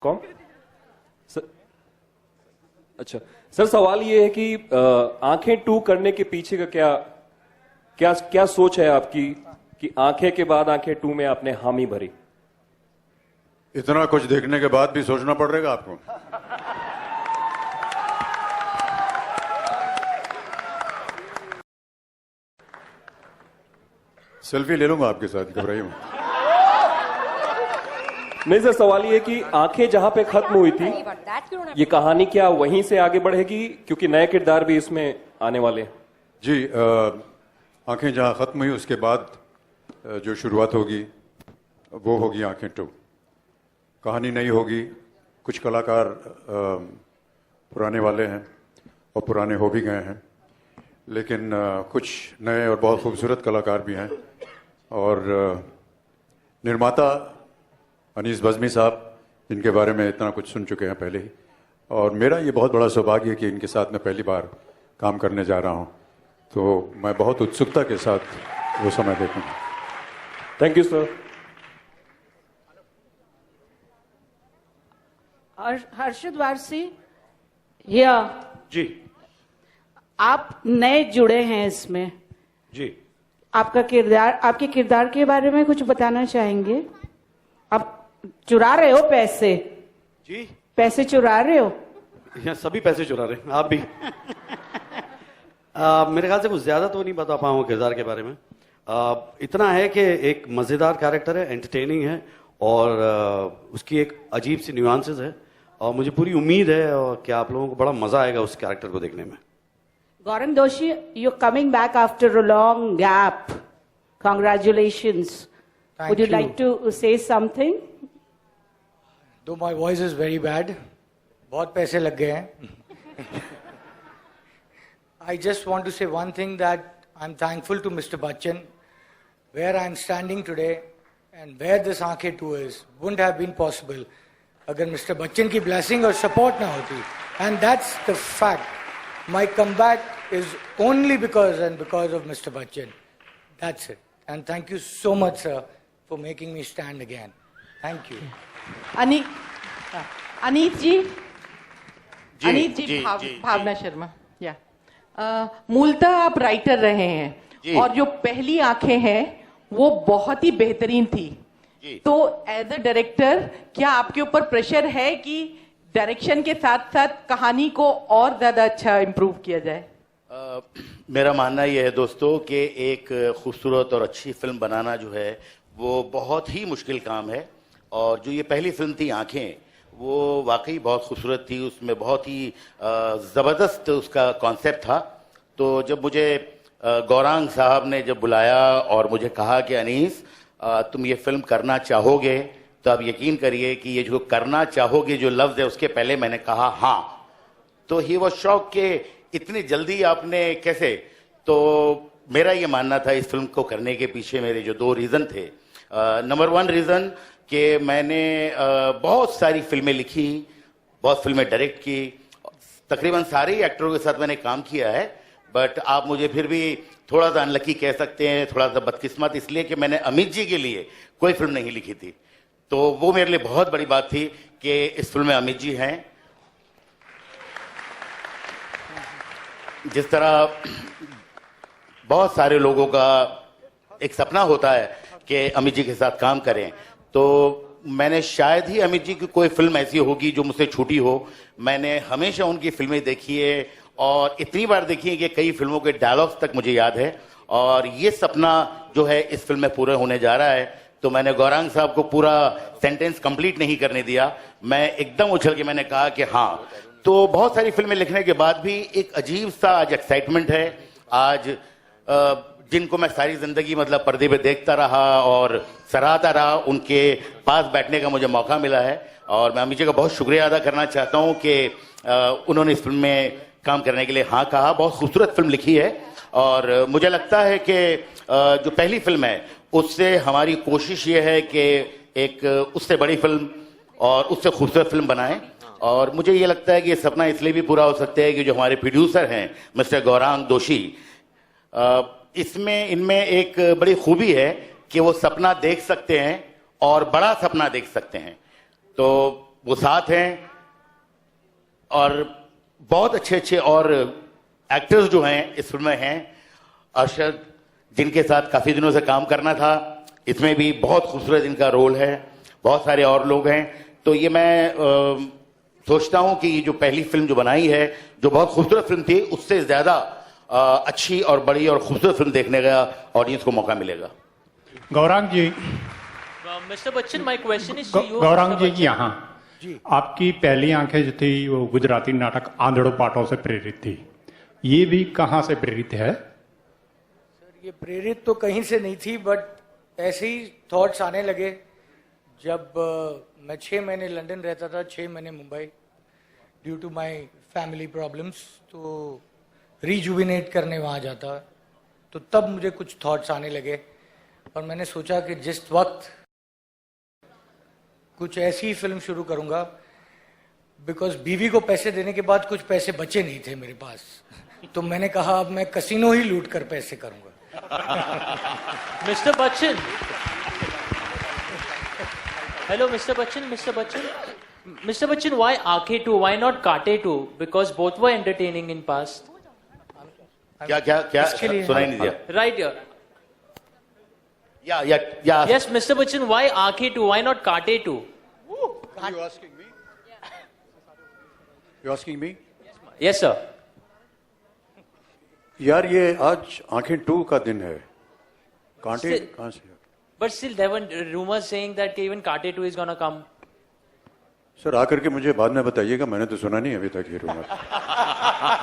कौन सर? अच्छा सर, सवाल ये है कि आंखें 2 करने के पीछे का क्या क्या क्या सोच है आपकी कि आंखें के बाद आंखें 2 में आपने हामी भरी? इतना कुछ देखने के बाद भी सोचना पड़ेगा आपको। सेल्फी ले लूंगा आपके साथ, घबराइए मत। नहीं सर, सवाल ये है कि आंखें जहां पे खत्म हुई थी, ये कहानी क्या वहीं से आगे बढ़ेगी, क्योंकि नए किरदार भी इसमें आने वाले हैं? जी, आंखें जहां खत्म हुई उसके बाद जो शुरुआत होगी वो होगी आंखें 2। कहानी नई होगी, कुछ कलाकार पुराने वाले हैं और पुराने हो भी गए हैं, लेकिन कुछ नए और बहुत खूबसूरत कलाकार भी हैं। और निर्माता अनीस बज़मी साहब, जिनके बारे में इतना कुछ सुन चुके हैं पहले ही, और मेरा ये बहुत बड़ा सौभाग्य है कि इनके साथ मैं पहली बार काम करने जा रहा हूँ, तो मैं बहुत उत्सुकता के साथ वो समय देखूँगा। Thank you sir. Harshad Warsi, या जी आप नए जुड़े हैं इसमें, जी आपका किरदार, आपके किरदार के बारे में कुछ बताना चाहेंगे? आप चुरा रहे हो पैसे? जी, पैसे चुरा रहे हो? यहाँ सभी पैसे चुरा रहे हैं, आप भी। मेरे ख्याल से कुछ ज्यादा तो नहीं बता पाऊंगा किरदार के बारे में। इतना है कि एक मजेदार कैरेक्टर है, एंटरटेनिंग है, और उसकी एक अजीब सी न्यूआंसेस है, और मुझे पूरी उम्मीद है कि आप लोगों को बड़ा मजा आएगा उस कैरेक्टर को देखने में। गौरंग दोषी, you're coming back after a long gap. Congratulations. Thank Would you you. like to say something? Though my voice is very bad, बहुत पैसे लग गए हैं. I just want to say one thing, that I'm thankful to Mr. Bachchan. Where I'm standing today and where this Aankhein 2 is wouldn't have been possible अगर Mr. Bachchan की blessing और support ना होती. And that's the fact. My comeback is only because of Mr. Bachchan. That's it. And thank you so much, sir, for making me stand again. Thank you. Aneet जी, अनीत जी, जी, जी, भावना शर्मा, या मूलतः आप writer रहे हैं और जो पहली आंखें हैं वो बहुत ही बेहतरीन थी। तो एज अ डायरेक्टर क्या आपके ऊपर प्रेशर है कि डायरेक्शन के साथ साथ कहानी को और ज्यादा अच्छा इम्प्रूव किया जाए? मेरा मानना यह है दोस्तों कि एक खूबसूरत और अच्छी फिल्म बनाना जो है वो बहुत ही मुश्किल काम है, और जो ये पहली फिल्म थी आंखें, वो वाकई बहुत खूबसूरत थी, उसमें बहुत ही ज़बरदस्त उसका कॉन्सेप्ट था। तो जब मुझे गौरांग साहब ने जब बुलाया और मुझे कहा कि अनीस तुम ये फिल्म करना चाहोगे, तो आप यकीन करिए कि ये जो करना चाहोगे जो लफ्ज़ है उसके पहले मैंने कहा हाँ। तो ही वो शौक के इतनी जल्दी आपने कैसे, तो मेरा ये मानना था इस फिल्म को करने के पीछे मेरे जो 2 रीज़न थे। नंबर 1 रीज़न कि मैंने बहुत सारी फिल्में लिखी, बहुत फिल्में डायरेक्ट की, तकरीबन सारे ही एक्टरों के साथ मैंने काम किया है, बट आप मुझे फिर भी थोड़ा सा अनलकी कह सकते हैं, थोड़ा सा बदकिस्मत, इसलिए कि मैंने अमित जी के लिए कोई फिल्म नहीं लिखी थी। तो वो मेरे लिए बहुत बड़ी बात थी कि इस फिल्म में अमित जी हैं। जिस तरह बहुत सारे लोगों का एक सपना होता है कि अमित जी के साथ काम करें, तो मैंने शायद ही अमित जी की कोई फिल्म ऐसी होगी जो मुझसे छूटी हो। मैंने हमेशा उनकी फिल्में देखी है, और इतनी बार देखी है कि कई फिल्मों के डायलॉग्स तक मुझे याद है, और ये सपना जो है इस फिल्म में पूरा होने जा रहा है। तो मैंने गौरांग साहब को पूरा सेंटेंस कंप्लीट नहीं करने दिया, मैं एकदम उछल के मैंने कहा कि हाँ। तो बहुत सारी फिल्में लिखने के बाद भी एक अजीब सा आज एक्साइटमेंट है। आज जिनको मैं सारी जिंदगी मतलब पर्दे पे देखता रहा और सराहता रहा, उनके पास बैठने का मुझे मौका मिला है, और मैं अमित जी का बहुत शुक्रिया अदा करना चाहता हूँ कि उन्होंने इस फिल्म में काम करने के लिए हाँ कहा। बहुत खूबसूरत फिल्म लिखी है, और मुझे लगता है कि जो पहली फिल्म है उससे हमारी कोशिश ये है कि एक उससे बड़ी फिल्म और उससे खूबसूरत फिल्म बनाएं। और मुझे ये लगता है कि ये सपना इसलिए भी पूरा हो सकता है कि जो हमारे प्रोड्यूसर हैं मिस्टर गौरांग दोषी, इसमें इनमें एक बड़ी खूबी है कि वो सपना देख सकते हैं और बड़ा सपना देख सकते हैं। तो वो साथ हैं और बहुत अच्छे अच्छे और एक्टर्स जो हैं इस फिल्म में हैं। अरशद, जिनके साथ काफी दिनों से काम करना था, इसमें भी बहुत खूबसूरत इनका रोल है। बहुत सारे और लोग हैं। तो ये मैं सोचता हूं कि ये जो पहली फिल्म जो बनाई है, जो बहुत खूबसूरत फिल्म थी, उससे ज्यादा अच्छी और बड़ी और खूबसूरत फिल्म देखने का ऑडियंस को मौका मिलेगा। Gaurang ji, mister Bachchan, my question is to you. Gaurang ji की यहाँ आपकी पहली आंखें जो थी वो गुजराती नाटक आंधड़ो पाठों से प्रेरित थी। ये भी कहाँ से प्रेरित है? सर, ये प्रेरित तो कहीं से नहीं थी, बट ऐसे ही थॉट्स आने लगे जब मैं 6 महीने लंदन रहता था, 6 महीने Mumbai, due to my family problems. तो रिजुविनेट करने वहाँ जाता, तो तब मुझे कुछ थॉट्स आने लगे और मैंने सोचा कि जिस वक्त कुछ ऐसी फिल्म शुरू करूंगा, बिकॉज बीवी को पैसे देने के बाद कुछ पैसे बचे नहीं थे मेरे पास, तो मैंने कहा अब मैं कसिनो ही लूट कर पैसे करूंगा। Mister Bachchan, hello Mr. Bachchan, why Aankhein 2, why not Kaate 2? Because both were entertaining in past. क्या सुनाई नहीं दिया। Right here. या Yes, Mr. Bachchan, why Aankhein 2, why not Kaate 2? Are you asking me? You asking me? Yes sir. यार ये आज आंखें 2 का दिन है, कांटे कहाँ से? But still there were rumors saying that even Kaate 2 is gonna come. Sir आकर के मुझे बाद में बताइएगा, मैंने तो सुना नहीं अभी तक ये rumour.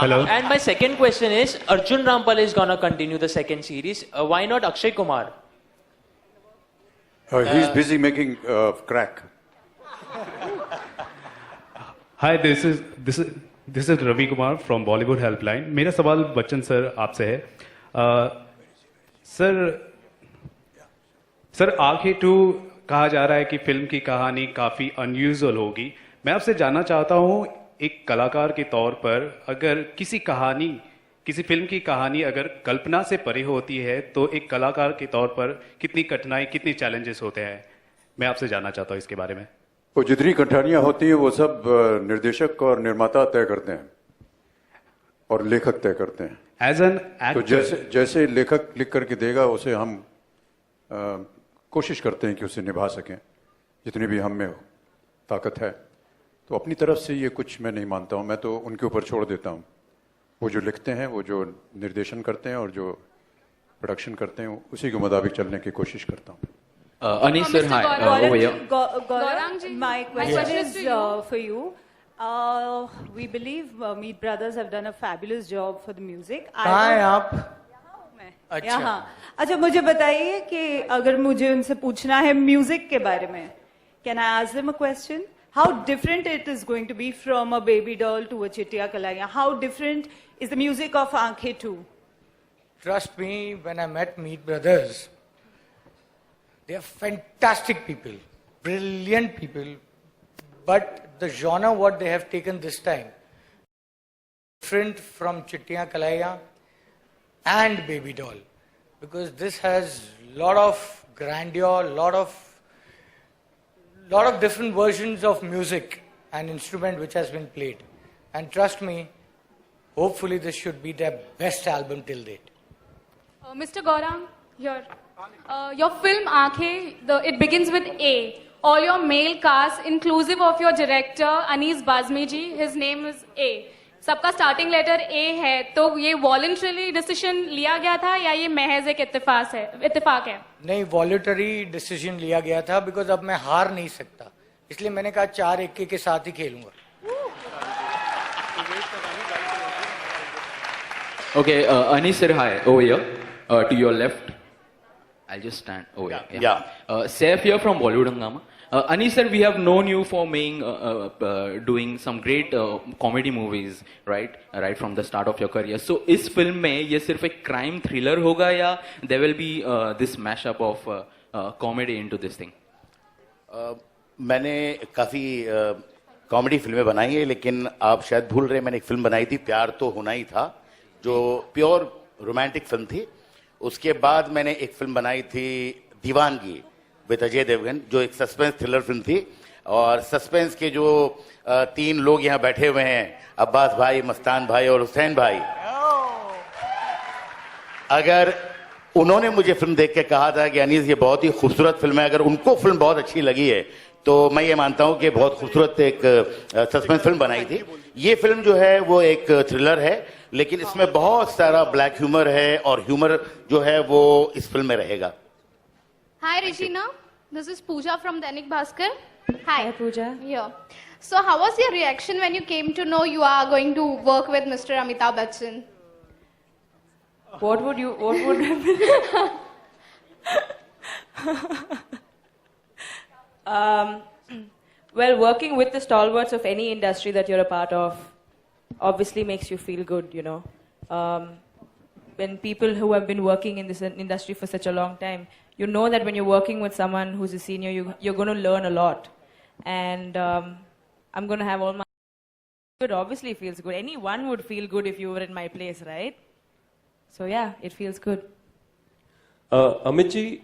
Hello. And my second question is, Arjun Rampal is gonna continue the second series. Why not Akshay Kumar? He's busy making crack. Hi, this is Ravi Kumar from Bollywood helpline. मेरा सवाल बच्चन सर आपसे है। सर आंखें 2 कहा जा रहा है कि फिल्म की कहानी काफी अनयूजुअल होगी। मैं आपसे जानना चाहता हूं, एक कलाकार के तौर पर, अगर किसी फिल्म की कहानी अगर कल्पना से परे होती है तो एक कलाकार के तौर पर कितनी कठिनाई, कितनी चैलेंजेस होते हैं? मैं आपसे जानना चाहता हूं इसके बारे में। वो जितनी कठिनाइयां होती हैं वो सब निर्देशक और निर्माता तय करते हैं और लेखक तय करते हैं। एज एन तो जैसे लेखक लिख करके देगा उसे हम कोशिश करते हैं कि उसे निभा सकें जितनी भी हम में ताकत है। तो अपनी तरफ से ये कुछ मैं नहीं मानता हूं, मैं तो उनके ऊपर छोड़ देता हूं। वो जो लिखते हैं, वो जो निर्देशन करते हैं और जो प्रोडक्शन करते हैं, उसी के मुताबिक चलने की कोशिश करता हूं। Anis sir, hi. Over here. Gaurang ji, my question is for you. We believe Meet Brothers have done a fabulous job for the music. कहाँ हैं आप? अच्छा। यहाँ। अच्छा, मुझे बताइए कि अगर मुझे उनसे पूछना है म्यूजिक के बारे में, can I ask them a question? How different it is going to be from a Baby Doll to a Chittiya Kalaiyan? How different is the music of Aankhein 2? Trust me, when I met Meet Brothers, they are fantastic people, brilliant people, but the genre what they have taken this time, different from Chittiya Kalaiyan and Baby Doll, because this has lot of grandeur, lot of different versions of music and instrument which has been played, and trust me, hopefully this should be their best album till date. Mr. Gaurang, your film Aankhein, it begins with A. All your male cast, inclusive of your director Anis Bazmi ji, his name is A. सबका starting letter ए है, तो ये voluntary decision लिया गया था या ये महज एक इत्तेफाक है? नहीं, वॉलंटरी डिसीजन लिया गया था, बिकॉज अब मैं हार नहीं सकता, इसलिए मैंने कहा 4-1 के साथ ही खेलूंगा। Okay, Anis sir, hi. Over here, to your left. I'll just stand over here. Yeah. Saif here from Bollywood Hungama. Anis sir, we have known you for doing some great comedy movies, right? Right from the start of your career. So, इस film में ये सिर्फ एक crime thriller होगा या there will be this mashup of comedy into this thing? मैंने काफी comedy फिल्में बनाई है, लेकिन आप शायद भूल रहे, मैंने एक फिल्म बनाई थी प्यार तो होना ही था, जो प्योर रोमांटिक फिल्म थी। उसके बाद मैंने एक फिल्म बनाई थी दीवानगी विद अजय देवगन, जो एक सस्पेंस थ्रिलर फिल्म थी। और सस्पेंस के जो 3 लोग यहाँ बैठे हुए हैं, अब्बास भाई, मस्तान भाई और हुसैन भाई, अगर उन्होंने मुझे फिल्म देख के कहा था कि अनीस ये बहुत ही खूबसूरत फिल्म है, अगर उनको फिल्म बहुत अच्छी लगी है तो मैं ये मानता हूं कि बहुत खूबसूरत एक सस्पेंस फिल्म बनाई थी। ये फिल्म जो है वो एक थ्रिलर है, लेकिन इसमें बहुत सारा ब्लैक ह्यूमर है और ह्यूमर जो है वो इस फिल्म में रहेगा। Hi, Regina. This is Pooja from Dainik Bhaskar. Hi. Hi, Pooja. Yeah. So, how was your reaction when you came to know you are going to work with Mr. Amitabh Bachchan? What would well, working with the stalwarts of any industry that you're a part of obviously makes you feel good, you know. When people who have been working in this industry for such a long time, you know that when you're working with someone who's a senior, you're going to learn a lot. And I'm going to have all my... It obviously feels good. Anyone would feel good if you were in my place, right? So yeah, it feels good. Amit ji,